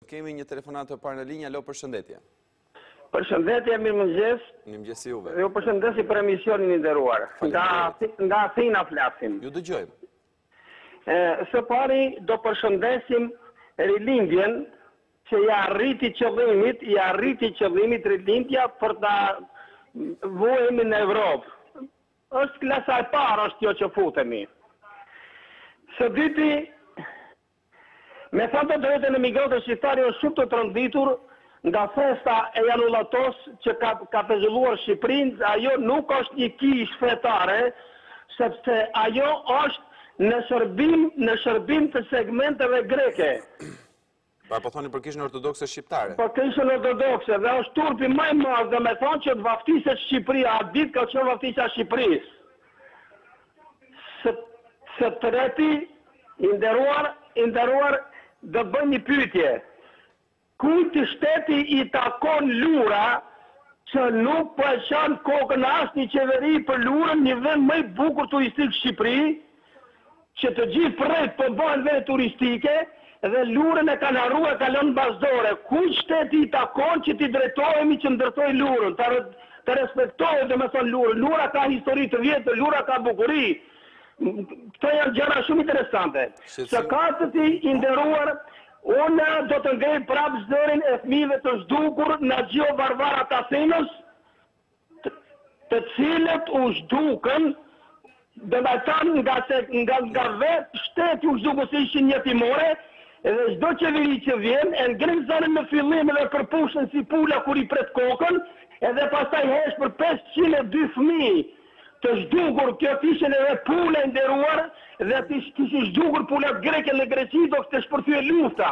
kemi një telefonat të parë në linjë. Alo, përshëndetje. Përshëndetje, mirëmëngjes. Mirëmëngjes juve. Ju përshëndesi për emisionin e nderuar. Nga Athina flasim. Ju dëgjojmë. Së pari do përshëndesim rilindjen që ja arriti qëllimit rilindja për ta vuajmë në Evropë. Është klasa e parë është kjo që futemi. Së dyti, me thënë të drejtën e migrantëve shqiptarë është shumë të tronditur nga festa e janullatos që ka pezulluar Shqipërinë. Ajo nuk është një kish fetare, sepse ajo është në shërbim të segmenteve greke. Po thoni për kishën ortodokse shqiptare? Për kishën ortodokse, dhe është turpi më i madh, dhe me thonë që të vaftiset Shqipëria, atë ditë ka qenë vaftisja Shqipërisë. Së treti, i nderuar, dhe bën një pyetje. Kujt shteti i takon Lura që nuk pëlqen kokën asnjë qeveri për Lurën, një vend më i bukur turistik Shqipëri, që të gjithë prejt po bëhen vend turistike, dhe Lurën e kanë harruar, e kalon bazdore. Kujt shteti i takon që t'i drejtohemi që ndërtoj Lurën, të respektohet domethënë Lurën. Lura ka histori të vjetër, Lura ka bukuri. Këto janë gjëra shumë interesante. Së katërti, i nderuar, unë do të ngrej prapë zërin e fëmijëve të zhdukur në Gjio Varvara të Athinës, të cilët u zhdukën, dhe me tanë nga vetë shteti u zhdukën se ishin jetimore, edhe çdo qeveri që vjen, e ngrin zërin në fillim dhe përpushën si pula kur i pret kokën, edhe pastaj hesh për 502 fëmijë të zhdukur, kjo kishin edhe pule nderuar, dhe kishin zhdukur pulat greke në Greqi, do të shpërthye lufta.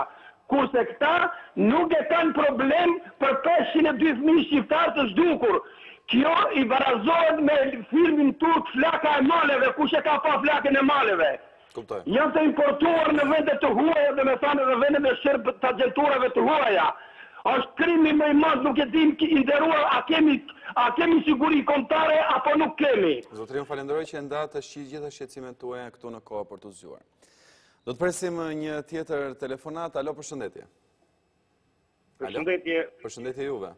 Kurse këta nuk e kanë problem për 502 fëmijë shqiptar të zhdukur. Kjo i barazohet me filmin turk Flaka e maleve, kush e ka pa flakën e maleve. Janë të importuar në vendet të huaja, dhe me thanë edhe vendet e shërb të agenturave të huaja. Është krimi më i madh, nuk e dim i nderuar, a kemi siguri kombëtare apo nuk kemi. Zotërin, falenderoj që ndatë gjitha shqetësimet tuaja këtu në kohë për të zgjuar. Do të presim një tjetër telefonat. Alo, përshëndetje. Përshëndetje. Përshëndetje juve.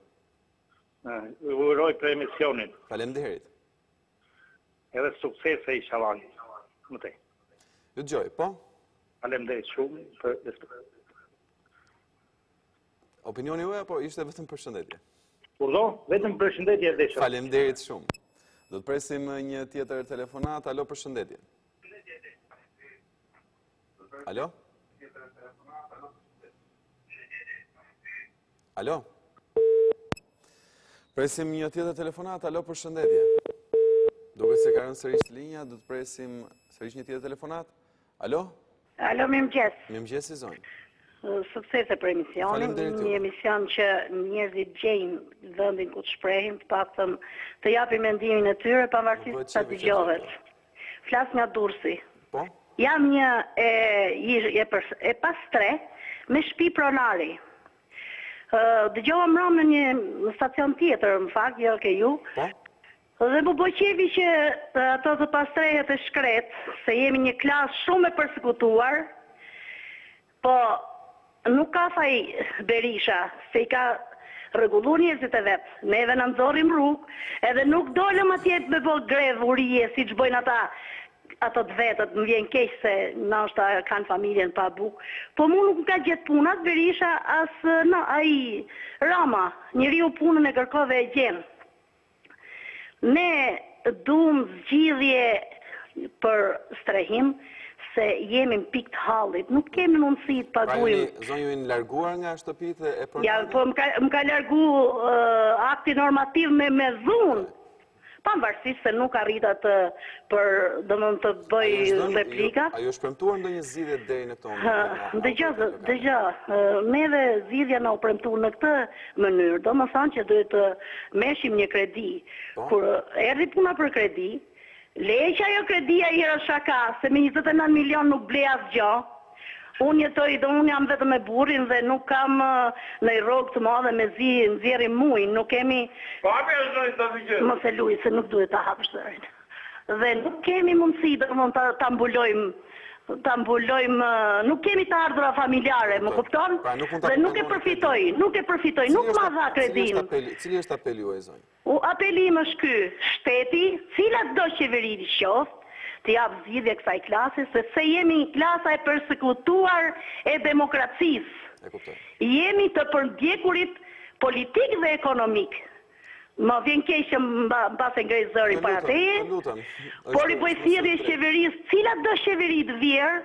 Ju uroj për emisionin. Faleminderit. Edhe suksese i shalani. Mëtej. Ju dëgjoj, po? Faleminderit shumë për opinioni juaj apo ishte vetëm përshëndetje? Urdhë, vetëm përshëndetje dhe shumë. Faleminderit shumë. Do të presim një tjetër telefonat. Alo, përshëndetje. Alo? Alo? Presim një tjetër telefonat. Alo, përshëndetje. Duke se ka rënë sërish linja, do të presim sërish një tjetër telefonat. Alo? Alo, mirëmëngjes. Mirëmëngjes, i zonjë. Suksese për emisionin, një emision që njerëzit gjejnë vendin ku të shprehin, të paktën të japin mendimin e tyre pavarësisht sa dëgjohet. Flas nga Durrësi. Po? Jam një e pastre me shtëpi pronari. Dëgjova mbrëm në një stacion tjetër, në fakt, jo ke ju. Po? Dhe më bëj qefi që ato të pastrehet e shkret, se jemi një klasë shumë e përsekutuar, po nuk ka faj Berisha, se i ka rregullu njerëzit e vetë. Neve në nëzorim rrugë, edhe nuk dolëm atje me bo grevë urije, si që bojnë ato të vetët, më vjen keq se nështë kanë familjen pa bukë. Po mu nuk ka gjithë punat, Berisha, ai Rama, njeriu punën e kërkove e gjenë. Ne duam zgjidhje për strehim, se jemi në pikë të hallit, nuk kemi mundësi të pagujmë. Zonjë ju në larguar nga shtëpitë e pronarëve? Ja, po më ka largu akti normativ me dhunë. Pavarësisht se nuk arrita të bëj replika. A ju shpremtuar ndonjë zgjidhje deri në këtë moment? Dëgjoj, neve zgjidhja na u premtu në këtë mënyrë. Domethënë që duhet të merrshim një kredi. Kur erdhi puna për kredi, leqa ajo kredia i era shaka, se me 29 milion nuk ble asgjë. Unë jetoj dhe unë jam vetëm me burrin dhe nuk kam në i rogë të madhe me nxjerrim mujnë, nuk kemi... Mos e luj, se nuk duhet ta hapësh zërin. Dhe nuk kemi mundësi dhe mund ta mbulojmë ta mbulojmë, nuk kemi të ardhura familjare, më kupton? Dhe nuk e përfitoj, nuk ma dha kredin. Cili është apeli juaj, zonjë? Apeli im është ky, shteti, cilat do qeveri qoftë, të japë zgjidhje kësaj klase, se jemi në klasa e përsekutuar e demokracisë. Jemi të përndjekurit politik dhe ekonomik. Më vjen keq që mbas e ngrej zërin para teje, por i bëj thirrje qeverisë, cilat do qeveri të vjerë,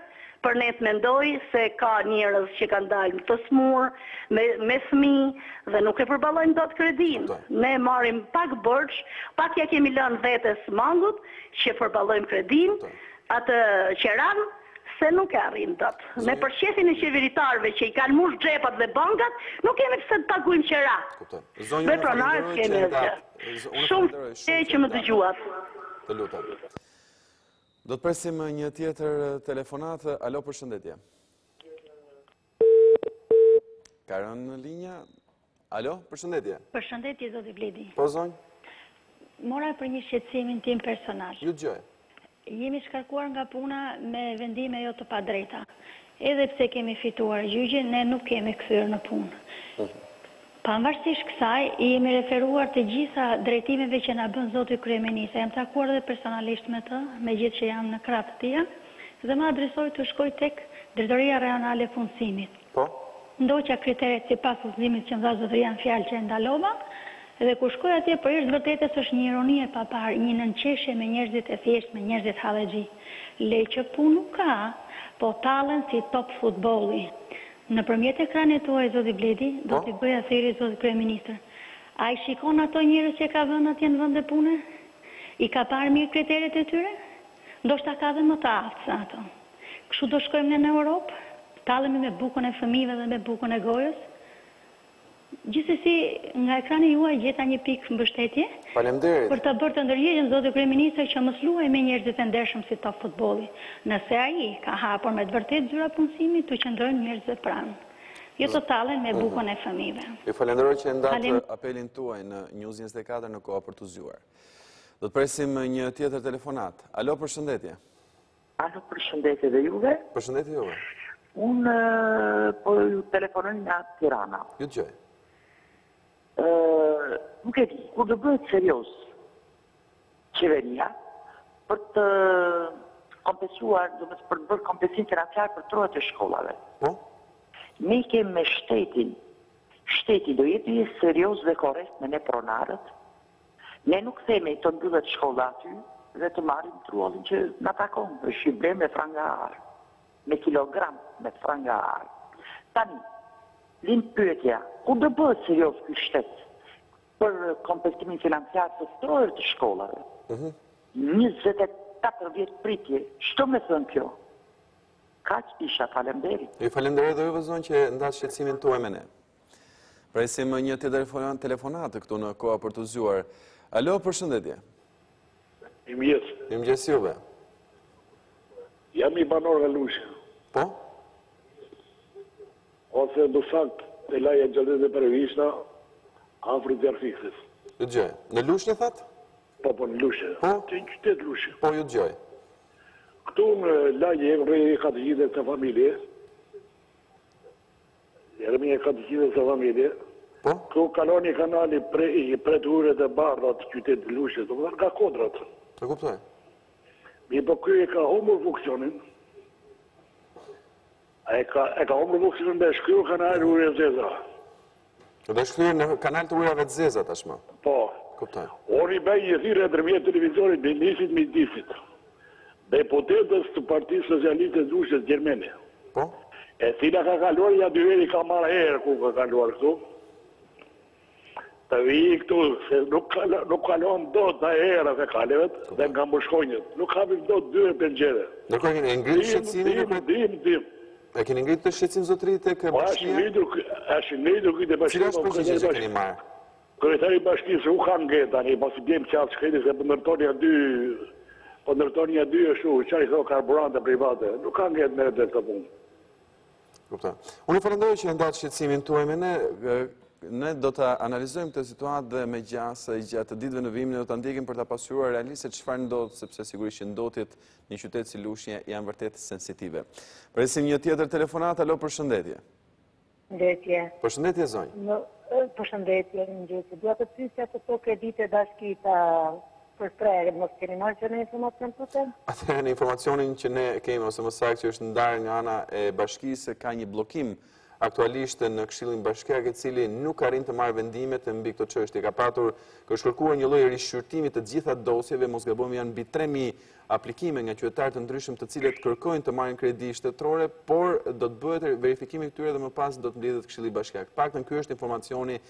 për ne të mendoj se ka njerëz që kanë dalë të smur, me fëmijë dhe nuk e përballojnë dot kredin. Ne marrim pak borxh, pak ja kemi lënë vetes mangut që përballojmë kredin, atë qeran se nuk e arrim dot. Me përqefin e qeveritarëve që i kanë mush xhepat dhe bankat, nuk kemi pse të paguajmë qera. Dhe pronarët kemi edhe. Shumë që më dëgjuat. Të lutem. Do të presim një tjetër telefonat. Alo, përshëndetje. Ka rënë në linja. Alo, përshëndetje. Përshëndetje, zoti Bledi. Po, zonjë? Mora për një shqetësimin tim personal. Ju dëgjoj. Jemi shkarkuar nga puna me vendime jo të padrejta. Edhe pse kemi fituar gjyqin, ne nuk kemi kthyer në punë. Pavarësisht kësaj, jemi referuar të gjitha drejtimeve që na bën zoti kryeminist. Jam takuar edhe personalisht me të, megjithëse që jam në krah të tij, dhe më adresoj të shkoj tek Drejtoria Rajonale e Punësimit. Po. Ndoqa kriteret sipas udhëzimit që më dha zotëria në fjalë që e ndalova, dhe kur shkoj atje përveç vërtetës është një ironi e papar, një nënqeshje me njerëzit e thjesht, me njerëzit hallexhi. Le që punë nuk ka, po tallen si top futbolli. Nëpërmjet ekranit tuaj, zoti Bledi, do t'i bëja thirrje zoti kryeministër. A i shikon ato njerëz që ka vënë atje në vend e pune? I ka parë mirë kriteret e tyre? Ndoshta ka dhe më të aftë se ato. Kështu do shkojmë ne në Europë? Tallemi me bukën e fëmijëve dhe me bukën e gojës? Gjithsesi, nga ekrani juaj gjeta një pikë mbështetje. Faleminderit. Për të bërë të ndërgjegjën zoti kryeministër që mos luaj me njerëzit e ndershëm si top futbolli. Nëse ai ka hapur me të vërtetë zyra punësimi, të qëndrojnë njerëzve pranë. Jo të tallen me bukën e fëmijëve. Ju falenderoj që ndatë apelin tuaj në News 24 në kohë për të zgjuar. Do të presim një tjetër telefonat. Alo, përshëndetje. Alo, përshëndetje dhe juve. Përshëndetje juve. Unë po ju telefonoj nga Tirana. Ju dëgjoj. Nuk e di, kur do bëhet serios qeveria për të kompensuar, do të për të bërë kompensim financiar për truat e shkollave. Po? Ne kemi me shtetin. Shteti do jetë serios dhe korrekt me ne pronarët. Ne nuk themi të mbyllet shkolla aty dhe të marrim truallin që na takon. Është i blem me franga arë, me kilogram me franga arë. Tani, lind pyetja, ku do bëhet serios ky shtet për kompensimin financiar të trojër të shkollave? 24 vjet pritje, ç'do më thon kjo? Kaq isha, faleminderit. Ju falenderoj dhe juve zonjë që ndatë shqetësimin tuaj me ne. Presim një telefonatë këtu në koha për të zgjuar. Alo, përshëndetje. Mirëmëngjes juve. Jam i banor nga Lushe. Po? Ose do sakt të laja gjallët e përvishna afrë të arfikses. Ju dëgjoj. Në Lushe në thatë? Po, në Lushe. Po? Që në qytet Lushe. Po, ju dëgjoj. Këtu në laje e mërë kateqinës të familje. Jerëmi e kateqinës të familje. Po? Këtu kaloni kanali pre të ure dhe barrat qytet Lushe. Të më dhe nga kodrat. Të kuptoj. Mi po kjo e ka humur funksionin. E ka humur funksionin dhe shkryu kanal të ure të zeza. Dhe shkryu në kanal të urave të zeza tashmë. Po. Kuptoj. Ori bej një thirë e dërmjet televizorit me nisit me disit. Deputetës të Partisë Socialiste të Lushes Gjermene. Po? E cila ka kaluar ja dy veri ka marrë herë ku ka kaluar këtu. Të vi këtu, se nuk kaluan do të herë e kalevet dhe nga mbushkojnjët. Nuk kapim do të dyre pëngjere. Nërko e ngritë shqetsimin? Dim. E keni ngritë të shqetsim zotëri të kë bashkënia? Ashtë ngritur këtë bashkënia. Cila është përgjigje që keni marë? Kryetari bashkënisë u ka ngritë tani, mos i bjem qatë shkreti se për ndërtonja dy është u, qaj thë karburante private, nuk ka ngritë me dhe të punë. Unë falenderoj që ndatë shqetsimin tuaj me ne, Ne do të analizojmë këtë situatë dhe me gjatë ditëve në vim, ne do të ndjekim për të pasuruar realisht se çfarë ndodh, sepse sigurisht që ndodhjet në një qytet si Lushnjë janë vërtet sensitive. Presim një tjetër telefonat. Alo, përshëndetje. Përshëndetje. Përshëndetje, zonjë. Përshëndetje, mëngjesi. Dua të pyesja të kredite bashkita për prerje, mos keni marrë që në informacion të të? Atëherë, në informacionin që ne kemi, ose më saktë që është ndarë nga ana e bashkisë, ka një blokim aktualisht në Këshillin Bashkiak, i cili nuk arrin të marrë vendimet mbi këtë çështje. Ka patur kërkuar një lloj rishqyrtimi të gjitha dosjeve, mos gabojmë janë mbi 3000 aplikime nga qytetarë të ndryshëm të cilët kërkojnë të marrin kredi shtetërore, por do të bëhet verifikimi këtyre dhe më pas do të mbledhet Këshilli Bashkiak. Paktën ky është informacioni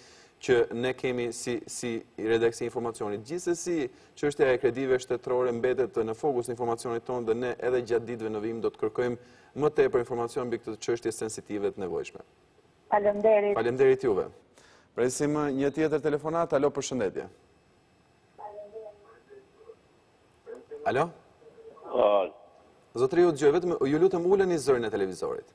që ne kemi si redaksi informacionit. Gjithsesi, çështja e kredive shtetërore mbetet në fokus në informacionit tonë dhe ne edhe gjatë ditëve në vim do të kërkojmë më tepër informacion mbi këtë çështje sensitive të nevojshme. Faleminderit. Faleminderit juve. Presim një tjetër telefonat. Alo, përshëndetje. Alo? Zotëri, ju dëgjoj, vetëm ju lutem uleni zërin e televizorit.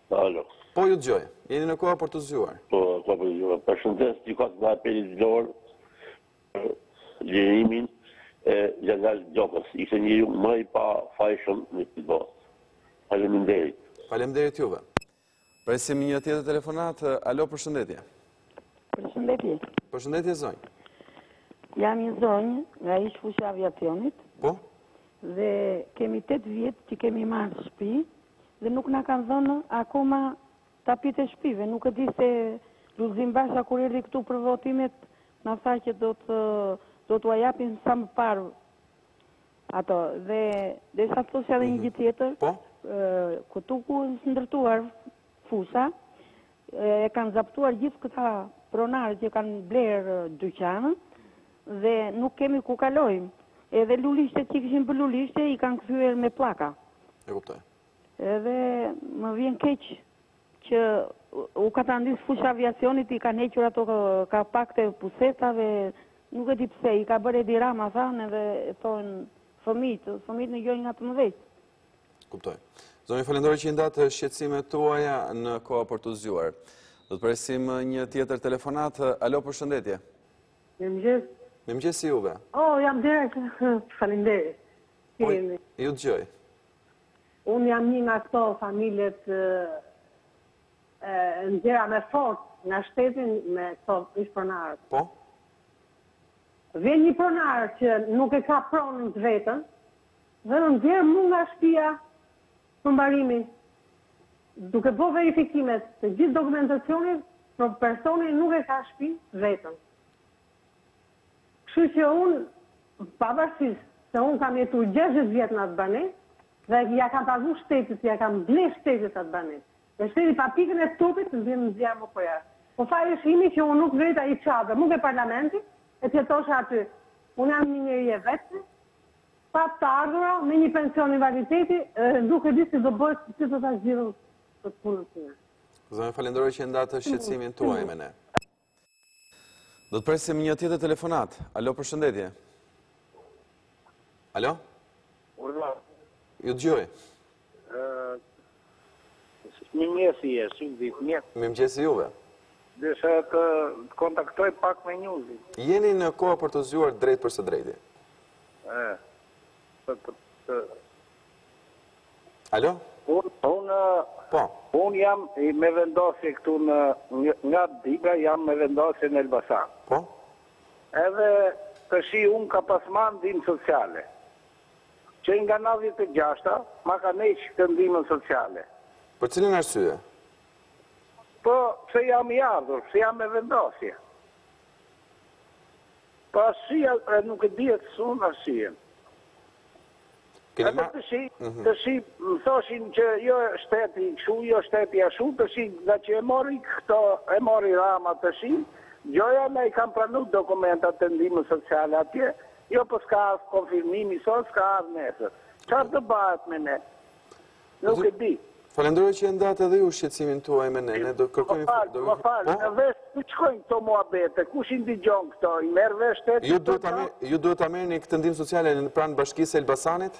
Alo. Po, ju dëgjoj. Jeni në kohë për të zgjuar. Po, për të zgjuar. Përshëndes gjykat nga Perizor, lirimin e Xhangal Gjokës. Ishte njeriu më i pa fajshëm në këtë botë. Faleminderit. Faleminderit juve. Presim një tjetër telefonat. Alo, përshëndetje. Përshëndetje. Përshëndetje, zonjë. Jam një zonjë nga ish fusha aviacionit. Po? Dhe kemi 8 vjetë që kemi marrë shtëpi dhe nuk na kanë dhënë akoma tapit e shtëpive. Nuk e di se Lulzim Basha kur erdhi këtu për votimet na tha që do t'u japin sa më parë ato. Dhe desha të thosha edhe një gjë tjetër. Po? Këtu ku është ndërtuar fusha, e kanë zaptuar gjithë këta pronarë që kanë blerë dyqanën dhe nuk kemi ku kalojmë. Edhe lulishtet që kishin për lulishte i kanë kthyer me pllaka. E kuptoj. Edhe më vjen keq që u ka të ndisë fusha aviacionit, i kanë hequr ato kapakte pusetave, nuk e di pse, i ka bërë Edi Rama, thanë, edhe thonë fëmijët në gjojnë nga të mëdhej. Kuptoj. Zonjë, falenderoj që i ndatë shqetësimet tuaja në kohë për të zgjuar. Do të presim një tjetër telefonat. Alo, përshëndetje. Mirëmëngjes. Mirëmëngjes si juve. Jam direkt, faleminderit. Ju dëgjoj. Unë jam një nga këto familjet nxjerra me fort nga shtetin me këto ishpronarët. Po? Vjen një pronar që nuk e ka pronën të vetën dhe në nxjerr mu nga shtëpia për mbarimin. Duke bo verifikimet të gjithë dokumentacionit, për personi nuk e ka shtëpi vetën. Kështu që unë, pavarësisht se unë kam jetu 60 vjetë në atë banesë, dhe ja kam pagu shtetit, ja kam ble shtetit atë banesë. Dhe shteti pa pikën e topit të vjen në zjarë më poja. Po fare shimi që unë nuk vreta i qatë, nuk e parlamentit, e tjetosha aty. Unë jam një njeri e vetë, pa të ardhura, me një pension invaliditeti, duke di si do bëjt, si do të zgjidhur të punën time. Zonjë, falenderoj që ndatë shqetësimin tuaj me ne. Do të presim një tjetër telefonat. Alo, përshëndetje. Alo? Urla. Ju dëgjoj. Mirëmëngjesi e, shumë ditë mjetë. Mirëmëngjes juve. Desha të kontaktoj pak me njuzin. Jeni në kohë për të zgjuar drejt për së drejti. Alo? Unë jam me vendosje këtu nga Diga, jam me vendosje në Elbasan. Po? Edhe të shi unë ka pasman dhimë sociale. Që nga 96-ta, ma ka neqë të ndimën sociale. Për cilin arsye? Po, se jam i ardhur, se jam me vendosje. Po arsye nuk e dhjetë sunë arsye. Edhe të shi, më thoshin që jo shteti shu, jo shteti ashu, të shi, nga që e mori këto, e mori Rama të shi, gjoja me i kam pranu dokumentat të ndimën sociale atje, jo po s'ka asë konfirmimi, s'ka asë nesër. Qarë të bëhet me ne? Nuk e di. Falenderoj që e ndatë edhe ju shqetësimin tuaj me ne. Ne do kërkojmë... Më falë, në vesh, ku qkojnë këto muabete, kush i ndigjon këto, i merë vesh shteti? Ju duhet ta merrni këtë ndihmë sociale në pranë bashkisë e Elbasanit?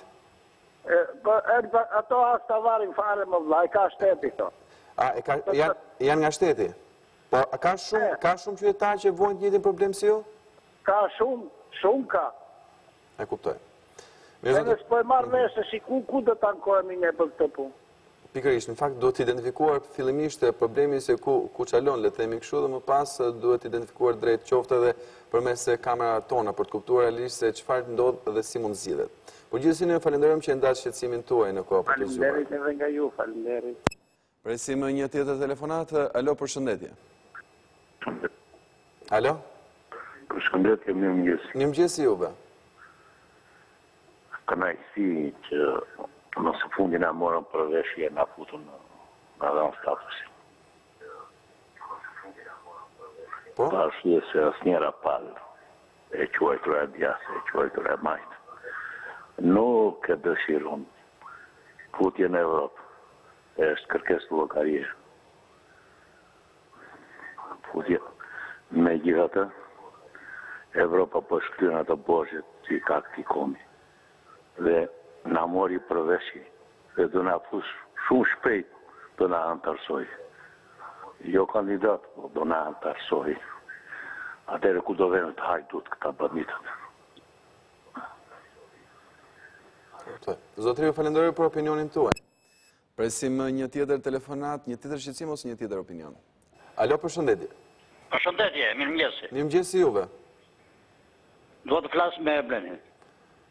Ato as të avarin fare më vllai, ka shteti këto. Janë nga shteti? Po, ka shumë qytetarë që vojnë të njëjtin problem si ju? Ka shumë ka. E kuptoj. Edhe s'po e marrë vesh se si ku do të ankohemi ne për këtë punë. Pikërisht, në fakt duhet të identifikuar fillimisht problemi se ku çalon, le të themi kështu, dhe më pas duhet të identifikuar drejt qoftë edhe përmes kamerave tona për të kuptuar realisht se çfarë ndodh dhe si mund zgjidhet. Por gjithsesi ne ju falenderojmë që ndash shqetësimin tuaj në kohë për të zgjuar. Faleminderit edhe nga ju, faleminderit. Presim një tjetër telefonat. Alo, përshëndetje. Alo? Përshëndetje, mirëmëngjes. Mirëmëngjes juve. Kënaqësi që nëse fundin e morën për veshje nga futun nga dhanë statusin. Po? Pa arsye se asnjëra palë e quajtur e djasë, e quajtur e majtë. Nuk e dëshiron futje në Evropë. Është kërkesë llogarie. Futje me gjithatë, Evropa po shkryen ato borxhet që ka këtij komi. Dhe na mori përveshi dhe do na fush shumë shpejt do na antarësoj. Jo kandidat, po do na antarësoj. Atëherë ku do vënë të hajdut këta banditët. Zotri, ju falenderoj për opinionin tuaj. Presim një tjetër telefonat, një tjetër shqetësim ose një tjetër opinion. Alo, përshëndetje. Përshëndetje, mirëmëngjesi. Mirëmëngjesi juve. Dua të flas me Blenin.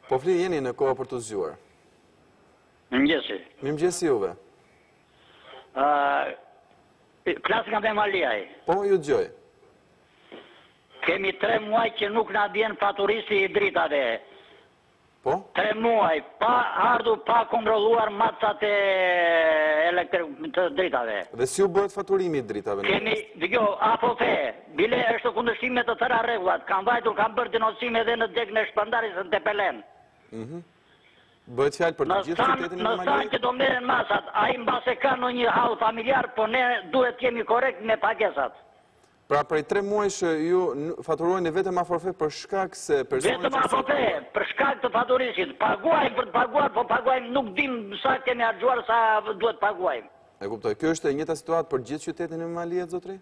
Po fli, jeni në kohë për të zgjuar. Mirëmëngjesi. Mirëmëngjesi juve. Flas nga Maliaj. Po, ju dëgjoj. Kemi 3 muaj që nuk na vjen faturisti i dritave. Po? 3 muaj, pa ardhur, pa kontrolluar macat e të dritave. Dhe si u bëhet faturimi i dritave? Kemi, apo bile është kundërshtim me të tëra rregullat. Kam bërë denonsime edhe në deg në Shpërndaris në Tepelen. Bëhet fjalë për të gjithë qytetin e Maliajit? Në stan që do merren masat, ai mbase ka në një hall familjar, po ne duhet jemi korrekt me pagesat. Pra prej 3 muajsh ju faturojnë vetëm aforfe për shkak se personat... Vetëm aforfe, për shkak të faturisit. Paguajmë për të paguar, po paguajmë nuk dim sa kemi harxuar, sa duhet paguajmë. E kuptoj, kjo është e njëjta situatë për gjithë qytetin e Maliajit, zotri?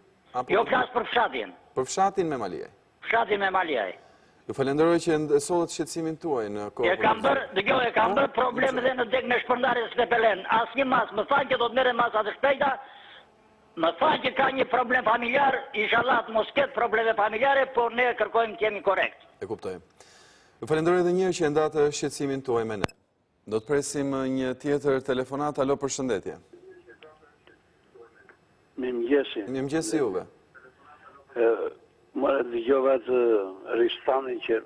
Jo, flas për fshatin. Për fshatin me Maliaj. Fshatin me Maliaj. Ju falenderoj që sollet shqetësimin tuaj në kohë. E kam bërë problem edhe në deg në Shpërndaris në Tepelen. Asnjë mas, më thanë që do të merren masa të shpejta. Më thanë që ka një problem familjar, inshallah të mos ketë probleme familjare, por ne kërkojmë të jemi korrekt. E kuptoj. Ju falenderoj edhe një herë që ndatë shqetësimin tuaj me ne. Do të presim një tjetër telefonat. Alo, përshëndetje. Mirëmëngjesi. Mirëmëngjesi juve. Më dëgjova të Rishtanin që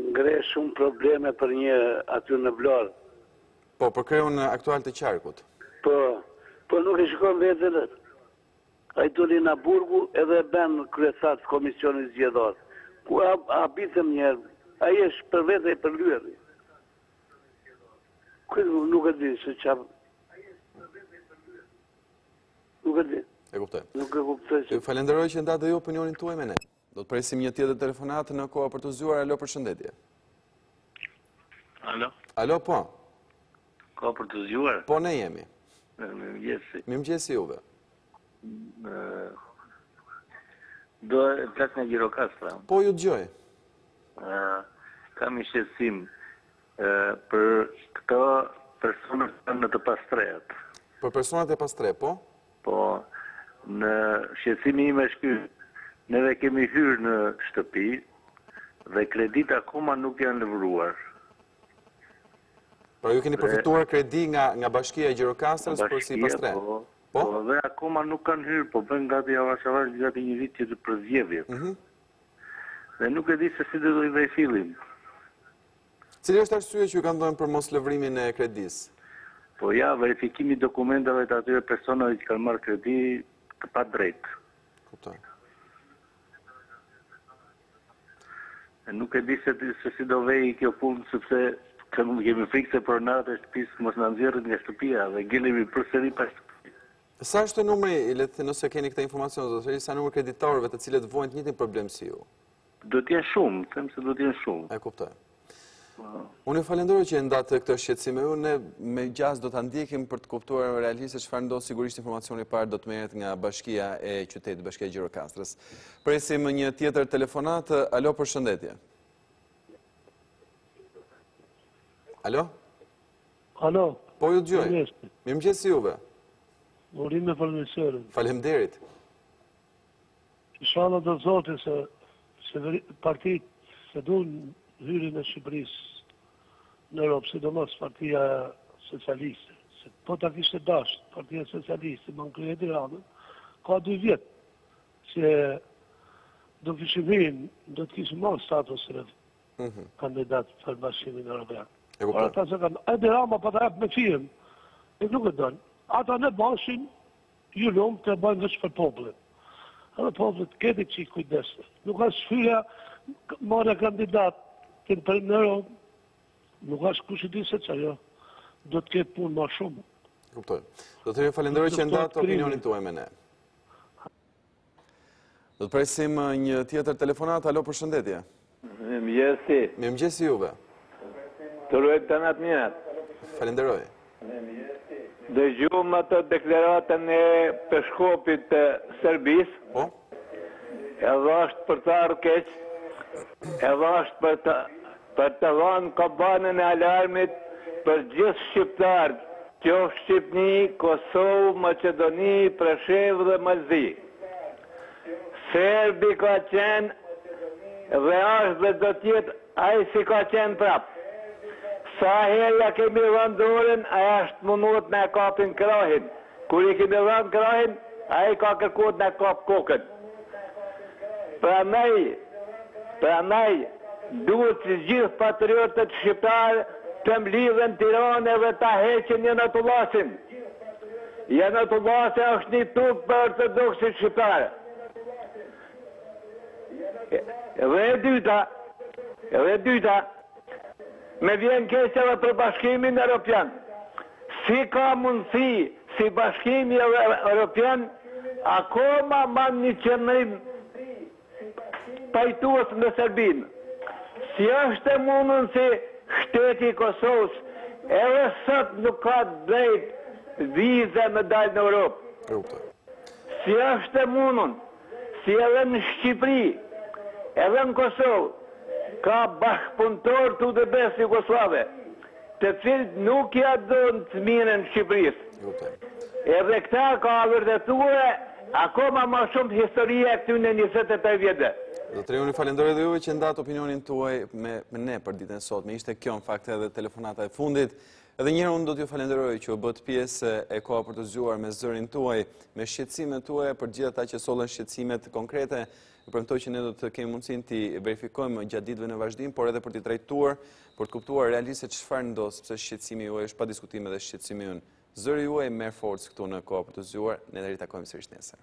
ngre shumë probleme për një aty në Vlorë. Po, për kreun aktual të qarkut. Po nuk e shikon vetën. Ai doli në Burgu edhe bën kryesar të komisionit zgjedhor. Ku habitëm një, ai është për vete e për lyeri. Kujtë nuk e di se çfarë. Nuk e di. E kuptoj. Nuk e kuptoj. Ju falenderoj që ndatë dhe ju opinionin tuaj me ne. Do të presim një tjetër telefonat në kohë për të zgjuar. Alo, përshëndetje. Alo? Alo, po. Kohë për të zgjuar? Po, ne jemi. Mirëmëngjesi. Mirëmëngjesi juve. Do e flas nga Gjirokastra. Po, ju dëgjoj. Kam një shqetësim për këto personat në të pastret. Për personat e pastre, po? Po, në shqetësimi im është ky. Neve kemi hyrë në shtëpi dhe kredit akoma nuk janë lëvruar. Pra ju keni përfituar kredi nga Bashkia e Gjirokastrës për si pastre? Po, dhe akoma nuk kanë hyrë, po bën gati avash gati një vit që të përzjedhje. Dhe nuk e di se si do i fillim. Cili është arsye që ju kanë dhënë për mos lëvrimin e kredis? Po ja, verifikimi dokumentave të atyre personave që kanë marrë kredi të pa drejtë. Kuptoj. Nuk e di se si do vej kjo punë, sepse kemi frikë se pronatë e shtëpisë mos na nxjerrin nga shtëpia dhe gjelemi përsëri pa shtëpi. Sa është numri, nëse keni këtë informacion, zotëri, sa numër kreditorëve të cilët vojnë të njëjtin problem si ju? Do t'jenë shumë, them se do t'jenë shumë. E kuptoj. Unë ju falenderoj që e ndatë këtë shqetësim e unë, me gjas do të ndjekim për të kuptuar realisht se çfarë ndodh. Sigurisht informacioni i parë do të merret nga Bashkia e Qytetit, Bashkia e Gjirokastrës. Presim një tjetër telefonat. Alo, përshëndetje. Alo? Alo. Po ju dëgjoj. Mirëmëngjes juve. Urim me përmirësirën. Faleminderit. Inshallah do zotë se partitë se duan hyrjen e Shqipërisë në Europë, sidomos Partia Socialiste. Se po ta kishte dashur Partia Socialiste me Edi Ramën, ka 2 vjet që do të kishim marrë status kandidat për Bashkimin Evropian. Por ata se kanë Edi Rama po ta jap me firmë, nuk e don. Ata në bashin ju lumë të bëjnë veç për popullin. Edhe popullit këtë që i kujdesë. Nuk është shfyja marrë kandidat të në për në Europë, nuk është kush i di se që ajo do të ketë punë ma shumë. Kuptoj. Do të falenderoj që ndatë opinionin tuaj me ne. Do të presim një tjetër telefonat. Alo, përshëndetje. Mirëmëngjesi. Mirëmëngjesi juve. Të ruajt të natë mirët. Falenderoj. Dëgjuam atë deklaratën e peshkopit të Serbisë. Po? Edhe është për të arë keq, edhe është për të dhanë kabanën e alarmit për gjithë shqiptarët, qoftë Shqipni, Kosovë, Maqedoni, Preshevë dhe Malzi. Serbi ka qenë dhe është dhe do tjetë ai si ka qenë prapë. Sa herë kemi dhënë dorën, aja është munduar me kapin krahin. Kur i kemi dhënë krahin, ai ka kërkuar me kap kokën. Prandaj duhet që gjithë patriotët shqiptarë të mblidhen Tiranë dhe ta heqin Janatullasin. Janatullasi është një tupë për ortodoksit shqiptarë. Dhe e dyta, me vjen keq edhe për Bashkimin Evropian. Si ka mundësi, si Bashkimi Evropian, akoma man një qëndrim pajtues në Serbinë. Si është e mundën si shteti i Kosovës, edhe sot nuk ka drejt vize me dalë në Europë. Si është e mundën, si edhe në Shqipëri, edhe në Kosovë, ka bashkëpunëtor të UDB-s Jugoslave, të cilët nuk ja donë të mirën Shqipërisë. Edhe këta ka vërtetuar akoma ma shumë historia e këtyne 25 vjetë. Zotëri, unë falenderoj dhe juve që ndatë opinionin tuaj me ne për ditën sot. Me ishte kjo në fakt edhe telefonata e fundit. Edhe njërë unë do t'ju falenderoj që u bët pjesë e koha për të zgjuar me zërin tuaj, me shqetësimet tuaj për gjithë ata që solën shqetësimet konkrete. Premtoj që ne do të kemi mundësinë t'i verifikojmë gjatë ditëve në vazhdim, por edhe për t'i trajtuar, për të kuptuar realisht se çfarë ndos, sepse shqetësimi juaj është pa diskutim edhe shqetësimi ynë. Zëri juaj merr forcë këtu në kohë për të zgjuar, ne do ritakojmë sërish nesër.